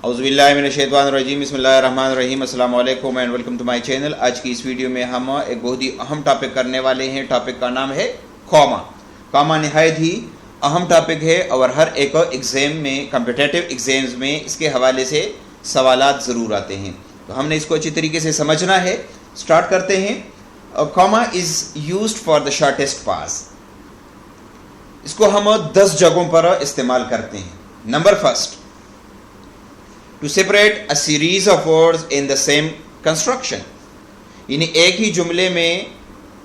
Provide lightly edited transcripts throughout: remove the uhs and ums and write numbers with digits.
औज़ु बिल्लाहि मिनश शैतानिर रजीम बिस्मिल्लाहिर रहमानिर रहीम अस्सलाम वालेकुम and welcome to my channel. आज की इस वीडियो में हम एक बहुत ही अहम टॉपिक करने वाले हैं। टॉपिक का नाम है कॉमा। कॉमा निहायत ही अहम टॉपिक है और हर एक एग्ज़ाम में, कॉम्पिटिटिव एग्ज़ाम्स में इसके हवाले से सवालात ज़रूर आते हैं, तो हमने इसको अच्छी तरीके से समझना है। स्टार्ट करते हैं। Comma is used for the shortest pause. इसको हम 10 जगहों पर इस्तेमाल करते हैं। Number first, to separate a series of words in the same construction, यानी एक ही जुमले में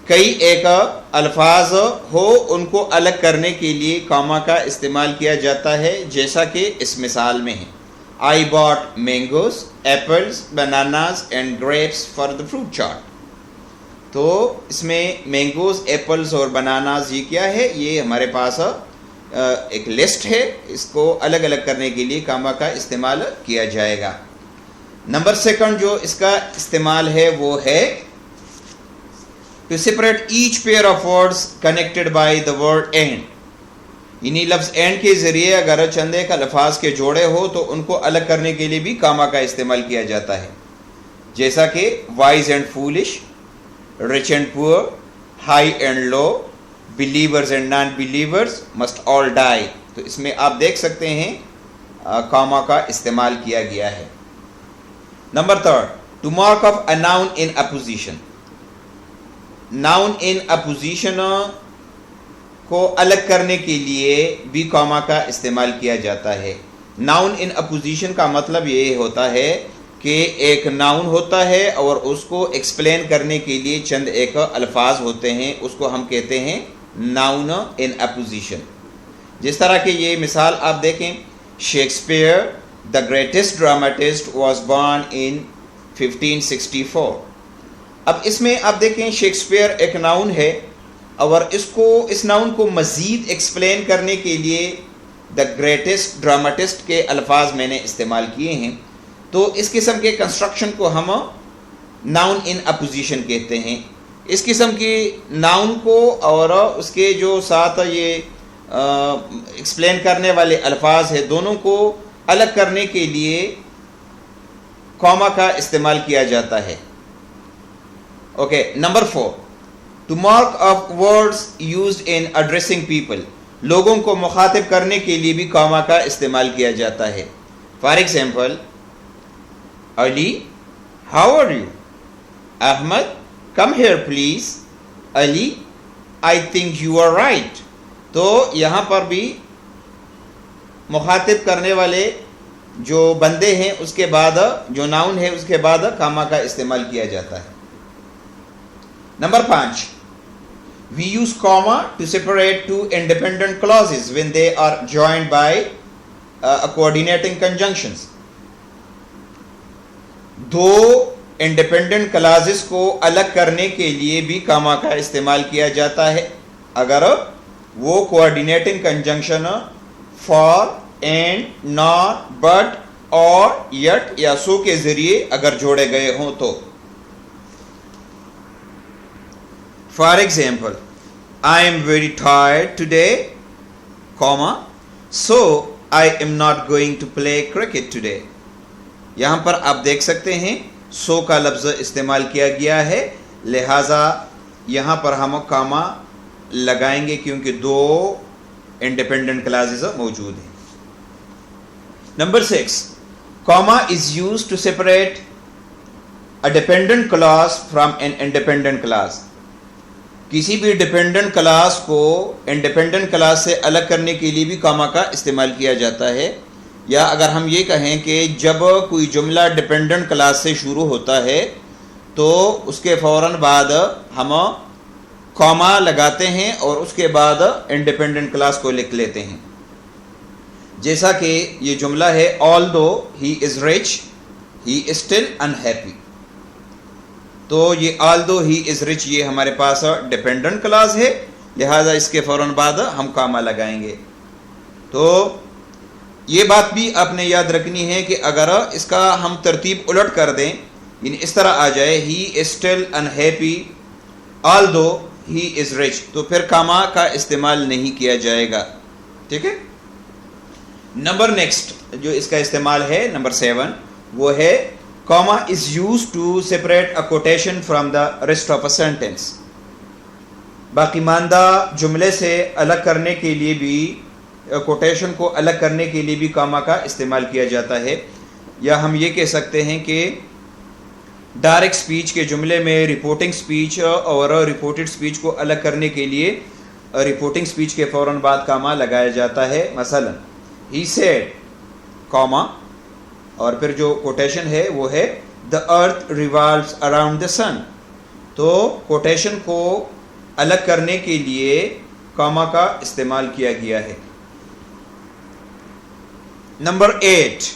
कई एक अल्फाज हो, उनको अलग करने के लिए कॉमा का इस्तेमाल किया जाता है, जैसा कि इस मिसाल में है। I bought mangoes, apples, bananas and grapes for the fruit chaat. तो इसमें मैंगोज, एप्पल्स और बनानाज ये क्या है, ये हमारे पास एक लिस्ट है। इसको अलग अलग करने के लिए कॉमा का इस्तेमाल किया जाएगा। नंबर सेकंड जो इसका इस्तेमाल है वो है to separate each pair of words connected by the word and, यानी लफ्ज एंड के जरिए अगर चंद एक अल्फाज के जोड़े हो तो उनको अलग करने के लिए भी कॉमा का इस्तेमाल किया जाता है, जैसा कि wise and foolish, rich and poor, high and low, believers and non believers must all die. तो इसमें आप देख सकते हैं कॉमा का इस्तेमाल किया गया है। Number third, to mark of a noun in apposition. Noun in apposition को अलग करने के लिए भी कॉमा का इस्तेमाल किया जाता है। नाउन इन अपोजिशन का मतलब ये होता है कि एक नाउन होता है और उसको एक्सप्लेन करने के लिए चंद एक अल्फाज होते हैं, उसको हम कहते हैं नाउन इन अपोजिशन। जिस तरह के ये मिसाल आप देखें, Shakespeare the greatest dramatist was born in 1564। अब इसमें आप देखें शेक्सपियर एक नाउन है और इस नाउन को मज़ीद एक्सप्लेन करने के लिए द ग्रेटेस्ट ड्रामेटिस्ट के अल्फाज मैंने इस्तेमाल किए हैं। तो इस किस्म के कंस्ट्रक्शन को हम नाउन इन अपोजिशन कहते हैं। इस किस्म की नाउन को और उसके जो साथ ये एक्सप्लेन करने वाले अल्फाज है, दोनों को अलग करने के लिए कॉमा का इस्तेमाल किया जाता है। Okay, number 4, to mark of words used in addressing people. लोगों को मुखातिब करने के लिए भी कॉमा का इस्तेमाल किया जाता है। For example, Ali, how are you? Ahmed, come here please. Ali, I think you are right. तो यहाँ पर भी मुखातिब करने वाले जो बंदे हैं उसके बाद जो नाउन है उसके बाद कॉमा का इस्तेमाल किया जाता है। Number 5, we use comma to separate two independent clauses when they are joined by a coordinating conjunctions। दो इंडिपेंडेंट क्लासेस को अलग करने के लिए भी कॉमा का इस्तेमाल किया जाता है अगर वो coordinating conjunction for, and, not, but, और, यट या सो के जरिए अगर जोड़े गए हों तो। For example, I am very tired today, comma, so I am not going to play cricket today. यहाँ पर आप देख सकते हैं सो का लफ्ज़ इस्तेमाल किया गया है, लिहाजा यहाँ पर हम कॉमा लगाएंगे क्योंकि दो इंडिपेंडेंट क्लासेस मौजूद हैं। Number 6, comma is used to separate a dependent clause from an independent clause. किसी भी डिपेंडेंट क्लास को इंडिपेंडेंट क्लास से अलग करने के लिए भी कॉमा का इस्तेमाल किया जाता है। या अगर हम ये कहें कि जब कोई जुमला डिपेंडेंट क्लास से शुरू होता है तो उसके फ़ौरन बाद हम कॉमा लगाते हैं और उसके बाद इंडिपेंडेंट क्लास को लिख लेते हैं। जैसा कि ये जुमला है, although he is rich he is still unhappy. तो ये ऑल्दो ही इज़ रिच ये हमारे पास डिपेंडेंट क्लास है, लिहाजा इसके फ़ौरन बाद हम कॉमा लगाएंगे। तो ये बात भी आपने याद रखनी है कि अगर इसका हम तरतीब उलट कर दें, यानी इस तरह आ जाए, he is still unhappy although he is rich, तो फिर कॉमा का इस्तेमाल नहीं किया जाएगा। ठीक है। نمبر نیکسٹ جو اس کا استعمال ہے نمبر 7 وہ ہے comma is used to separate a quotation from the rest of a sentence. باقی ماندہ جملے سے الگ کرنے کے لیے بھی کوٹیشن کو الگ کرنے کے لیے بھی کاما کا استعمال کیا جاتا ہے، یا ہم یہ کہہ سکتے ہیں کہ ڈائریکٹ سپیچ کے جملے میں رپورٹنگ سپیچ اور رپورٹڈ سپیچ کو الگ کرنے کے لیے رپورٹنگ سپیچ کے فوراً بعد کاما لگایا جاتا ہے. مثلا he said کاما اور پھر جو کوٹیشن ہے وہ ہے the earth revolves around the sun. تو کوٹیشن کو الگ کرنے کے لیے کاما کا استعمال کیا گیا ہے. Number 8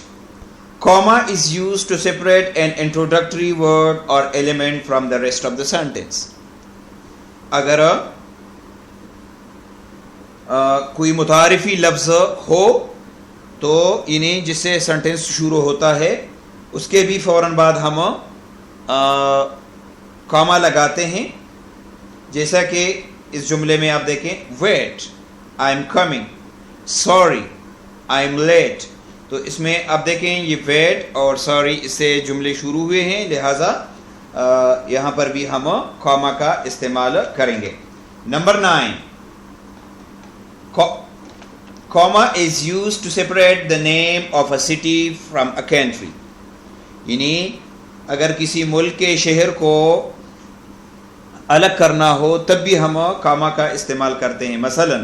comma is used to separate an introductory word or element from the rest of the sentence. اگر کوئی متعارفی لفظ ہو تو یعنی جس سے سینٹنس شروع ہوتا ہے اس کے بھی فوراً بعد ہم کاما لگاتے ہیں. جیسا کہ اس جملے میں آپ دیکھیں wait I am coming, sorry I am late. تو اس میں آپ دیکھیں یہ ویٹ اور سوری اس سے جملے شروع ہوئے ہیں، لہٰذا یہاں پر بھی ہم کاما کا استعمال کریں گے. Number 9 comma is used to separate the name of a city from a country. یعنی اگر کسی ملک کے شہر کو الگ کرنا ہو تب بھی ہم کاما کا استعمال کرتے ہیں. مثلا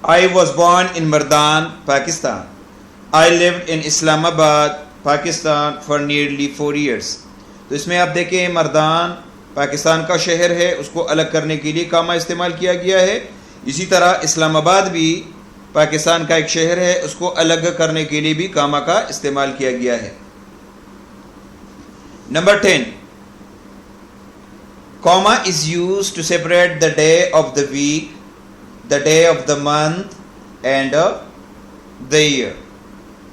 I was born in Mardan, Pakistan. I lived in Islamabad, Pakistan for nearly 4 years. تو اس میں آپ دیکھیں مردان پاکستان کا شہر ہے، اس کو الگ کرنے کے لیے کاما استعمال کیا گیا ہے. اسی طرح اسلام آباد بھی پاکستان کا ایک شہر ہے، اس کو الگ کرنے کے لیے بھی کاما کا استعمال کیا گیا ہے. Number 10 comma is used to separate the day of the week, the day of the month and the year.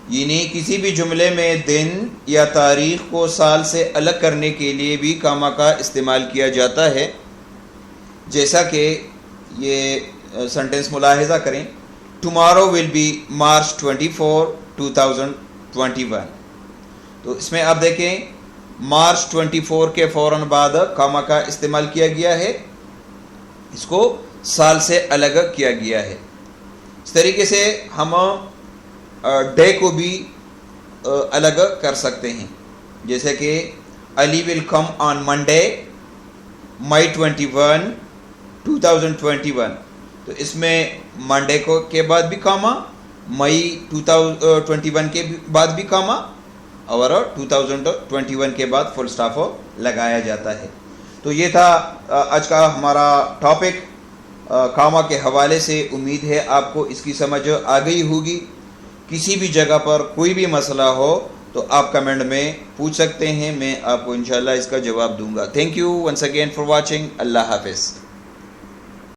یعنی کسی بھی جملے میں دن یا تاریخ کو سال سے الگ کرنے کے لیے بھی کاما کا استعمال کیا جاتا ہے. جیسا کہ یہ سنٹنس ملاحظہ کریں tomorrow will be March 24, 2021. تو اس میں آپ دیکھیں مارچ 24 کے فوراً بعد کاما کا استعمال کیا گیا ہے، اس کو سال سے الگ کیا گیا ہے. اس طریقے سے ہم ڈے کو بھی الگ کر سکتے ہیں، جیسے کہ علی ول کم آن منڈے مئی 21 2021. تو اس میں منڈے کو کے بعد بھی کاما، مئی 2021 کے بعد بھی کاما اور 2021 کے بعد فل سٹاپ لگایا جاتا ہے. تو یہ تھا آج کا ہمارا ٹاپک کاما کے حوالے سے. امید ہے آپ کو اس کی سمجھ آ گئی ہوگی. کسی بھی جگہ پر کوئی بھی مسئلہ ہو تو آپ کمنٹ میں پوچھ سکتے ہیں، میں آپ کو انشاءاللہ اس کا جواب دوں گا. Thank you once again for watching. اللہ حافظ.